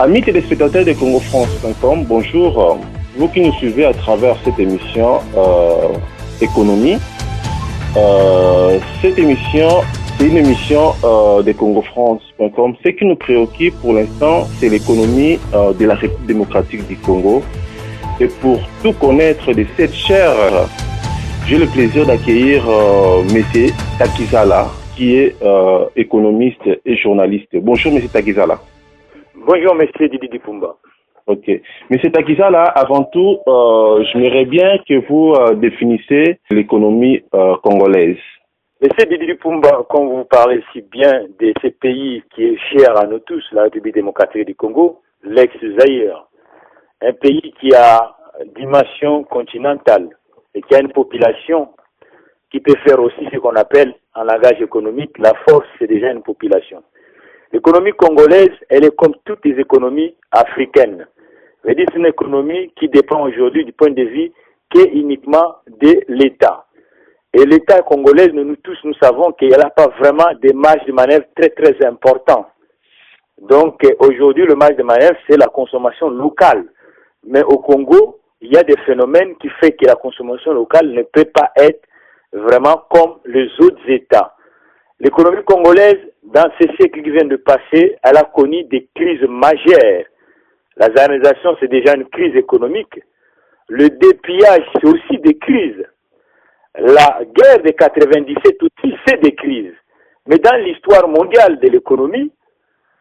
Amis téléspectateurs de CongoFrance.com, bonjour. Vous qui nous suivez à travers cette émission Économie. Cette émission, c'est une émission de CongoFrance.com. Ce qui nous préoccupe pour l'instant, c'est l'économie de la République démocratique du Congo. Et pour tout connaître de cette chaire, j'ai le plaisir d'accueillir M. Takizala, qui est économiste et journaliste. Bonjour M. Takizala. Bonjour M. Didi Dipumba. Ok. M. Takizala, avant tout, j'aimerais bien que vous définissiez l'économie congolaise. M. Didi Dipumba, quand vous parlez si bien de ce pays qui est cher à nous tous, la République démocratique du Congo, l'ex-Zaïre, un pays qui a dimension continentale et qui a une population qui peut faire aussi ce qu'on appelle en langage économique, la force, c'est déjà une population. L'économie congolaise, elle est comme toutes les économies africaines. C'est une économie qui dépend aujourd'hui du point de vue uniquement de l'État. Et l'État congolais, nous tous, nous savons qu'il n'y a pas vraiment des marges de manœuvre très très importants. Donc aujourd'hui, le marge de manœuvre, c'est la consommation locale. Mais au Congo, il y a des phénomènes qui font que la consommation locale ne peut pas être vraiment comme les autres États. L'économie congolaise, dans ces siècles qui viennent de passer, elle a connu des crises majeures. La zarénisation, c'est déjà une crise économique. Le dépillage, c'est aussi des crises. La guerre de 97 aussi, c'est des crises. Mais dans l'histoire mondiale de l'économie,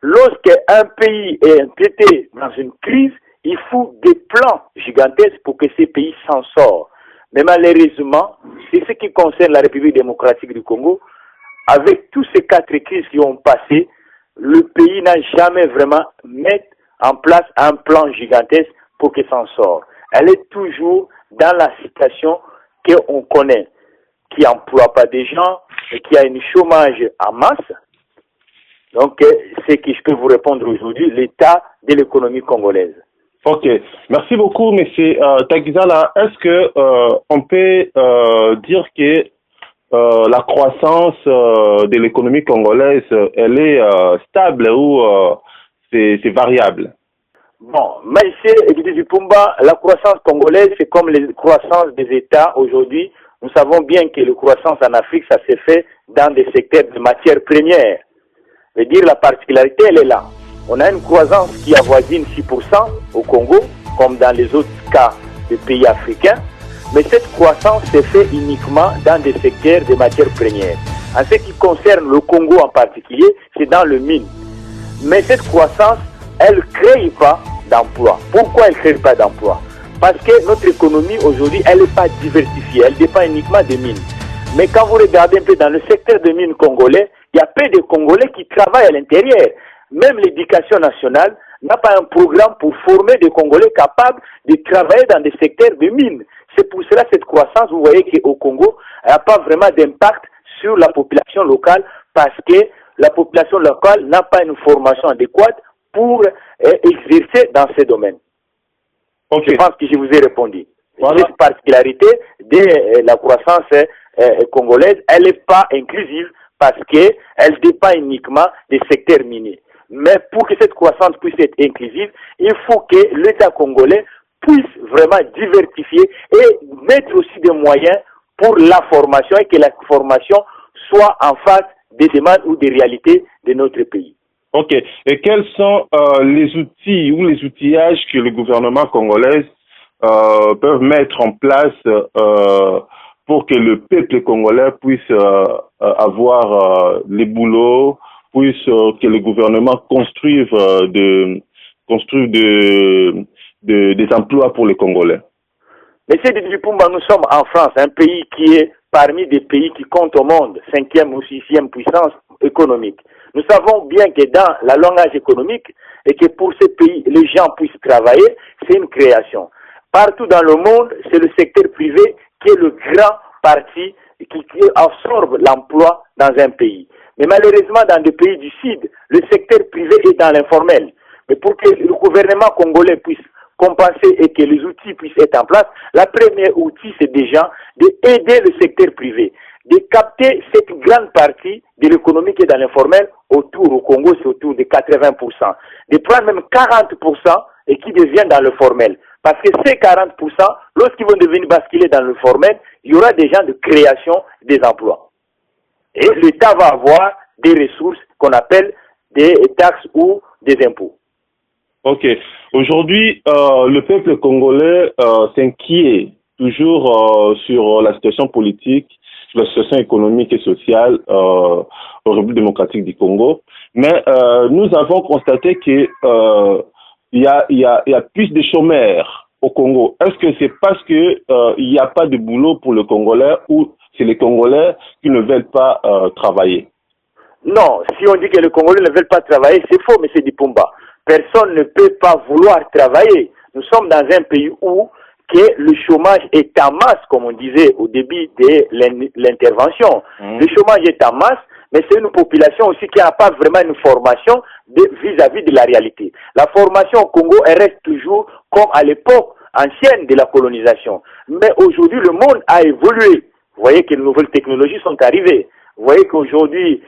lorsqu'un pays est impliqué dans une crise, il faut des plans gigantesques pour que ces pays s'en sortent. Mais malheureusement, c'est ce qui concerne la République démocratique du Congo. Avec tous ces 4 crises qui ont passé, le pays n'a jamais vraiment mis en place un plan gigantesque pour qu'il s'en sorte. Elle est toujours dans la situation qu'on connaît, qui n'emploie pas des gens et qui a un chômage en masse. Donc, c'est ce que je peux vous répondre aujourd'hui, l'état de l'économie congolaise. Ok, merci beaucoup, M. Takizala. Est-ce que on peut dire que la croissance de l'économie congolaise, elle est stable ou c'est variable? Bon, M. Edith Dupumba, la croissance congolaise, c'est comme les croissances des États aujourd'hui. Nous savons bien que la croissance en Afrique, ça s'est fait dans des secteurs de matières premières. Je veux dire, la particularité, elle est là. On a une croissance qui avoisine 6% au Congo, comme dans les autres cas des pays africains. Mais cette croissance s'est faite uniquement dans des secteurs de matières premières. En ce qui concerne le Congo en particulier, c'est dans le mine. Mais cette croissance, elle ne crée pas d'emploi. Pourquoi elle ne crée pas d'emploi? Parce que notre économie aujourd'hui, elle n'est pas diversifiée. Elle dépend uniquement des mines. Mais quand vous regardez un peu dans le secteur des mines congolais, il y a peu de Congolais qui travaillent à l'intérieur. Même l'éducation nationale n'a pas un programme pour former des Congolais capables de travailler dans des secteurs de mines. C'est pour cela cette croissance, vous voyez qu'au Congo, elle n'a pas vraiment d'impact sur la population locale parce que la population locale n'a pas une formation adéquate pour exercer dans ces domaines. Okay. Je pense que je vous ai répondu. Voilà. Cette particularité de la croissance congolaise, elle n'est pas inclusive parce qu'elle dépend uniquement des secteurs miniers. Mais pour que cette croissance puisse être inclusive, il faut que l'État congolais puisse vraiment diversifier et mettre aussi des moyens pour la formation et que la formation soit en face des demandes ou des réalités de notre pays. Ok. Et quels sont les outils ou les outillages que le gouvernement congolais peuvent mettre en place pour que le peuple congolais puisse avoir les boulots, puisse que le gouvernement construise des emplois pour les Congolais? Monsieur Didi Dupumba, nous sommes en France, un pays qui est parmi des pays qui comptent au monde, 5e ou 6e puissance économique. Nous savons bien que dans la langage économique, et que pour ces pays, les gens puissent travailler, c'est une création. Partout dans le monde, c'est le secteur privé qui est le grand parti qui absorbe l'emploi dans un pays. Mais malheureusement, dans des pays du Sud, le secteur privé est dans l'informel. Mais pour que le gouvernement congolais puisse compenser et que les outils puissent être en place, la première outil, c'est déjà d'aider le secteur privé, de capter cette grande partie de l'économie qui est dans l'informel autour au Congo, c'est autour de 80%. De prendre même 40% et qui deviennent dans le formel. Parce que ces 40%, lorsqu'ils vont devenir basculer dans le formel, il y aura des gens de création des emplois. Et l'État va avoir des ressources qu'on appelle des taxes ou des impôts. Ok. Aujourd'hui, le peuple congolais s'inquiète toujours sur la situation politique, sur la situation économique et sociale en République démocratique du Congo. Mais nous avons constaté que il y a plus de chômeurs au Congo. Est-ce que c'est parce que il n'y a pas de boulot pour le Congolais ou c'est les Congolais qui ne veulent pas travailler? Non, si on dit que les Congolais ne veulent pas travailler, c'est faux, M. Dipumba. Personne ne peut pas vouloir travailler. Nous sommes dans un pays où que le chômage est en masse, comme on disait au début de l'intervention. Le chômage est en masse, mais c'est une population aussi qui n'a pas vraiment une formation vis-à-vis de la réalité. La formation au Congo, elle reste toujours comme à l'époque ancienne de la colonisation. Mais aujourd'hui, le monde a évolué. Vous voyez que de nouvelles technologies sont arrivées. Vous voyez qu'aujourd'hui,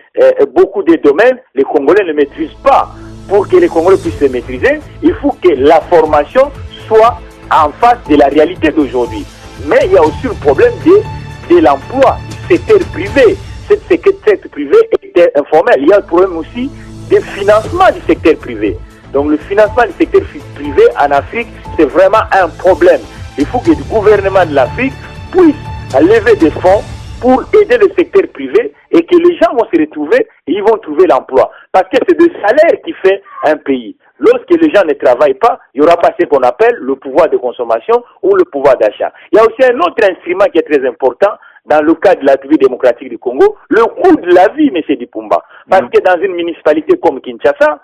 beaucoup de domaines, les Congolais ne maîtrisent pas. Pour que les Congolais puissent se maîtriser, il faut que la formation soit en face de la réalité d'aujourd'hui. Mais il y a aussi le problème de l'emploi du secteur privé. Ce secteur privé est informel. Il y a le problème aussi du financement du secteur privé. Donc le financement du secteur privé en Afrique, c'est vraiment un problème. Il faut que le gouvernement de l'Afrique puisse lever des fonds pour aider le secteur privé et que les gens vont se retrouver et ils vont trouver l'emploi. Parce que c'est le salaire qui fait un pays. Lorsque les gens ne travaillent pas, il n'y aura pas ce qu'on appelle le pouvoir de consommation ou le pouvoir d'achat. Il y a aussi un autre instrument qui est très important dans le cas de la République démocratique du Congo, le coût de la vie, M. Dipumba. Parce que dans une municipalité comme Kinshasa,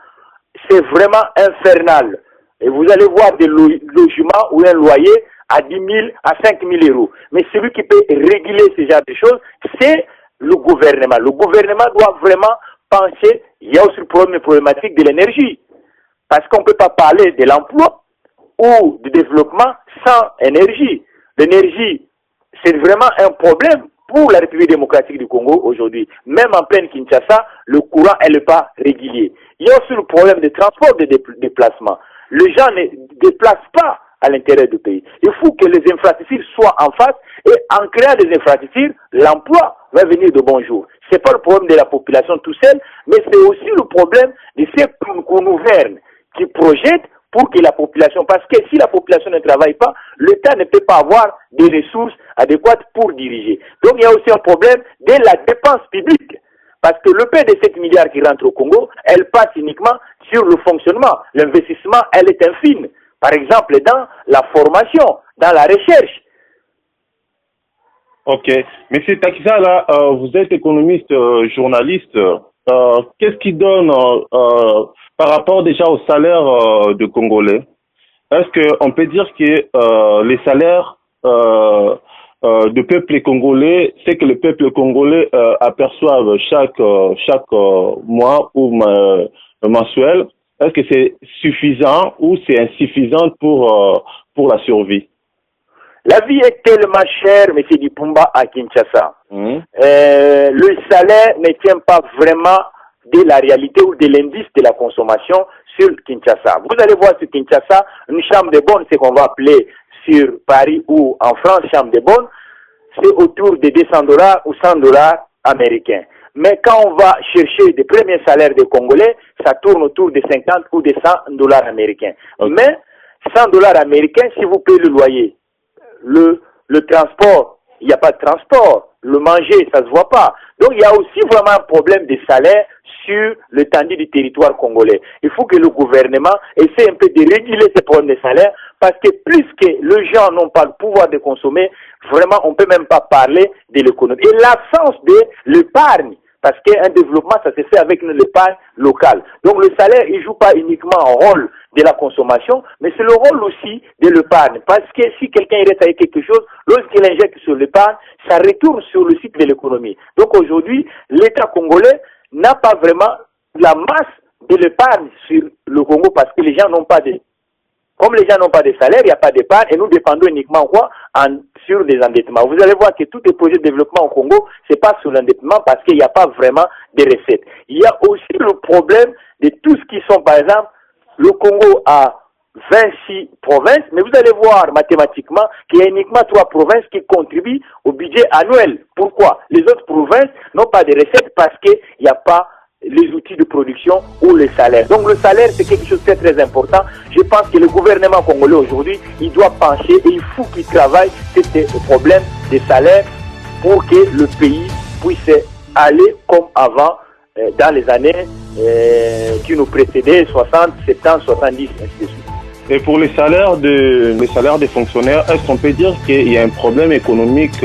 c'est vraiment infernal. Et vous allez voir des logements ou un loyer à 10 000, à 5 000 euros. Mais celui qui peut réguler ce genre de choses, c'est le gouvernement. Le gouvernement doit vraiment penser, il y a aussi le problème problématique de l'énergie. Parce qu'on ne peut pas parler de l'emploi ou du développement sans énergie. L'énergie, c'est vraiment un problème pour la République démocratique du Congo aujourd'hui. Même en pleine Kinshasa, le courant n'est pas régulier. Il y a aussi le problème des transports de déplacement. Les gens ne déplacent pas à l'intérieur du pays. Il faut que les infrastructures soient en face et en créant des infrastructures, l'emploi va venir de bon jour. Ce n'est pas le problème de la population tout seul, mais c'est aussi le problème de ces qu'on gouverne qui projettent pour que la population, parce que si la population ne travaille pas, l'État ne peut pas avoir des ressources adéquates pour diriger. Donc il y a aussi un problème de la dépense publique. Parce que le paie de 7 milliards qui rentre au Congo, elle passe uniquement sur le fonctionnement. L'investissement, elle est infime. Par exemple, dans la formation, dans la recherche. Ok. Monsieur Takisa, là, vous êtes économiste, journaliste. Qu'est-ce qui donne par rapport déjà au salaire de Congolais? Est-ce qu'on peut dire que les salaires du peuple congolais, c'est que le peuple congolais aperçoive chaque mois ou mensuel, est-ce que c'est suffisant ou c'est insuffisant pour la survie? La vie est tellement chère, M. Dipumba, à Kinshasa. Le salaire ne tient pas vraiment de la réalité ou de l'indice de la consommation sur Kinshasa. Vous allez voir sur Kinshasa, une chambre de bonne, ce qu'on va appeler sur Paris ou en France, chambre de bonne, c'est autour de 200 $ ou 100 $ américains. Mais quand on va chercher des premiers salaires des Congolais, ça tourne autour de 50 ou de 100 $ américains. Okay. Mais 100 $ américains, si vous payez le loyer, le transport, il n'y a pas de transport. Le manger, ça ne se voit pas. Donc, il y a aussi vraiment un problème de salaire sur l'étendue du territoire congolais. Il faut que le gouvernement essaie un peu de réguler ces problèmes de salaire parce que plus que les gens n'ont pas le pouvoir de consommer, vraiment, on ne peut même pas parler de l'économie. Et l'absence de l'épargne, parce qu'un développement, ça se fait avec une épargne locale. Donc, le salaire, il ne joue pas uniquement un rôle de la consommation, mais c'est le rôle aussi de l'épargne. Parce que si quelqu'un reste avec quelque chose, lorsqu'il injecte sur l'épargne, ça retourne sur le cycle de l'économie. Donc, aujourd'hui, l'État congolais n'a pas vraiment la masse de l'épargne sur le Congo parce que les gens n'ont pas de... Comme les gens n'ont pas de salaire, il n'y a pas d'épargne et nous dépendons uniquement quoi sur des endettements. Vous allez voir que tous les projets de développement au Congo, c'est pas sur l'endettement parce qu'il n'y a pas vraiment de recettes. Il y a aussi le problème de tout ce qui sont, par exemple, le Congo a 26 provinces, mais vous allez voir mathématiquement qu'il y a uniquement 3 provinces qui contribuent au budget annuel. Pourquoi? Les autres provinces n'ont pas de recettes parce qu'il n'y a pas les outils de production ou les salaires. Donc le salaire, c'est quelque chose de très très important. Je pense que le gouvernement congolais aujourd'hui, il doit pencher et il faut qu'il travaille sur ces problèmes des salaires pour que le pays puisse aller comme avant dans les années qui nous précédaient, 60, 70, 70, ainsi de suite. Et pour les salaires des fonctionnaires, est-ce qu'on peut dire qu'il y a un problème économique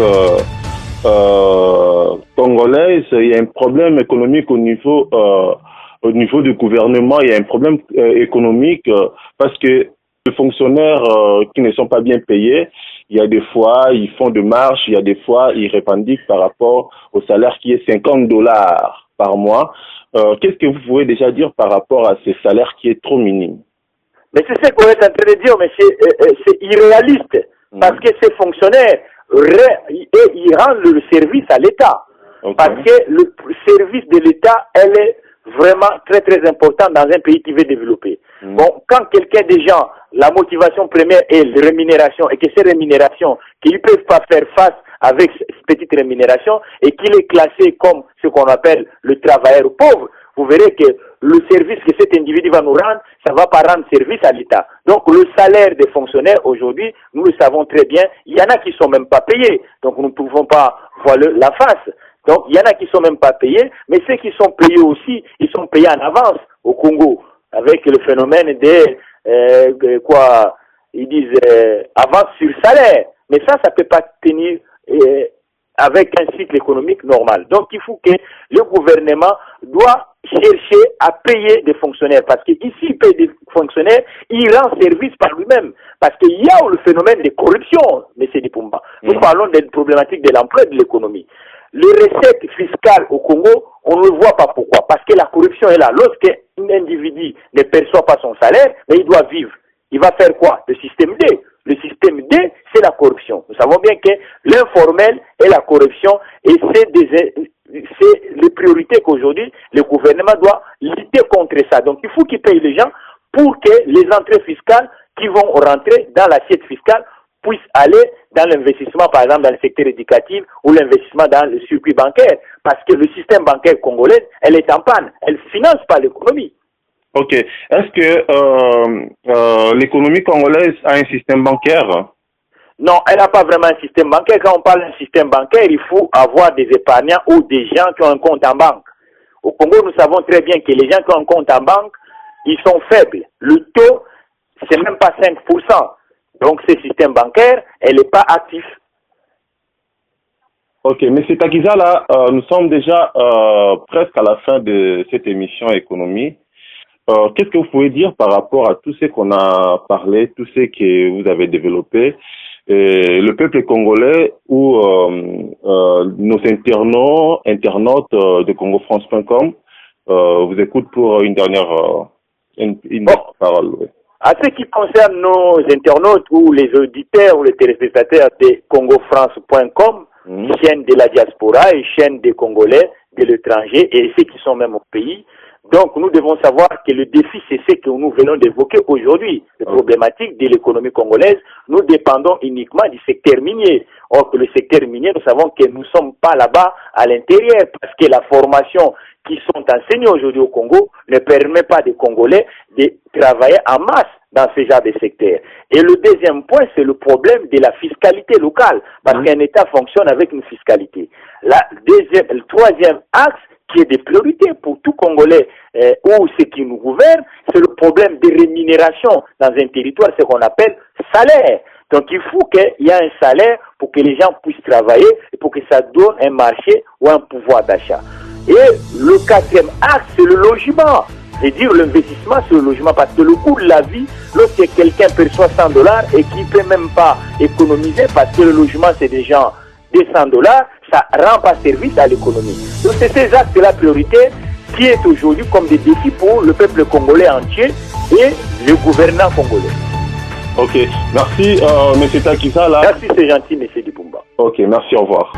congolais, il y a un problème économique au niveau du gouvernement, il y a un problème économique parce que les fonctionnaires qui ne sont pas bien payés, il y a des fois ils font de marche, il y a des fois ils revendiquent par rapport au salaire qui est $50 par mois. Qu'est-ce que vous pouvez déjà dire par rapport à ces salaires qui est trop minime? Mais c'est ce qu'on est en train de dire, mais c'est irréaliste, parce que ces fonctionnaires, ils rendent le service à l'État. Okay. Parce que le service de l'État, elle est vraiment très très important dans un pays qui veut développer. Bon, quand quelqu'un des gens, la motivation première est la rémunération, et que ces rémunérations, qu'ils ne peuvent pas faire face avec cette petite rémunération, et qu'il est classé comme ce qu'on appelle le travailleur pauvre, vous verrez que le service que cet individu va nous rendre, ça ne va pas rendre service à l'État. Donc le salaire des fonctionnaires aujourd'hui, nous le savons très bien, il y en a qui ne sont même pas payés. Donc nous ne pouvons pas voir la face. Donc il y en a qui ne sont même pas payés, mais ceux qui sont payés aussi, ils sont payés en avance au Congo, avec le phénomène des, ils disent avance sur salaire. Mais ça ne peut pas tenir avec un cycle économique normal. Donc il faut que le gouvernement doit chercher à payer des fonctionnaires, parce qu'ici il paye des fonctionnaires, il rend service par lui-même, parce qu'il y a le phénomène de corruption, M. Dipumba. Nous parlons des problématiques de l'emploi et de l'économie. Les recettes fiscales au Congo, on ne le voit pas. Pourquoi? Parce que la corruption est là. Lorsqu'un individu ne perçoit pas son salaire, mais il doit vivre. Il va faire quoi? Le système D. Le système D, c'est la corruption. Nous savons bien que l'informel et la corruption, et c'est les priorités qu'aujourd'hui le gouvernement doit lutter contre ça. Donc il faut qu'il paye les gens pour que les entrées fiscales qui vont rentrer dans l'assiette fiscale puissent aller dans l'investissement, par exemple dans le secteur éducatif ou l'investissement dans le circuit bancaire. Parce que le système bancaire congolais, elle est en panne. Elle ne finance pas l'économie. Ok. Est-ce que l'économie congolaise a un système bancaire? Non, elle n'a pas vraiment un système bancaire. Quand on parle d'un système bancaire, il faut avoir des épargnants ou des gens qui ont un compte en banque. Au Congo, nous savons très bien que les gens qui ont un compte en banque, ils sont faibles. Le taux, c'est même pas 5%. Donc, ce système bancaire, elle n'est pas actif. Ok, M. Takiza, là, nous sommes déjà presque à la fin de cette émission économie. Qu'est-ce que vous pouvez dire par rapport à tout ce qu'on a parlé, tout ce que vous avez développé? Le peuple congolais ou nos internautes de congofrance.com vous écoutent pour une dernière parole. Oui. À ce qui concerne nos internautes ou les auditeurs ou les téléspectateurs de congofrance.com, chaîne de la diaspora et chaîne des Congolais de l'étranger et ceux qui sont même au pays, donc nous devons savoir que le défi, c'est ce que nous venons d'évoquer aujourd'hui. La problématique de l'économie congolaise, nous dépendons uniquement du secteur minier. Or que le secteur minier, nous savons que nous ne sommes pas là-bas à l'intérieur parce que la formation qui sont enseignées aujourd'hui au Congo ne permet pas des Congolais de travailler en masse dans ce genre de secteur. Et le deuxième point, c'est le problème de la fiscalité locale, parce qu'un État fonctionne avec une fiscalité. Le troisième axe, qui est des priorités pour tout Congolais ou ceux qui nous gouvernent, c'est le problème de rémunération dans un territoire, ce qu'on appelle salaire. Donc il faut qu'il y ait un salaire pour que les gens puissent travailler et pour que ça donne un marché ou un pouvoir d'achat. Et le quatrième axe, c'est le logement. C'est-à-dire l'investissement sur le logement, parce que le coût de la vie, lorsque quelqu'un perçoit $100 et qui ne peut même pas économiser, parce que le logement c'est des gens des $100, ça rend pas service à l'économie. Donc c'est ces axes de la priorité qui est aujourd'hui comme des défis pour le peuple congolais entier et le gouvernement congolais. Ok, merci, M. Takissa. Là. Merci, c'est gentil, M. Dipumba. Ok, merci, au revoir.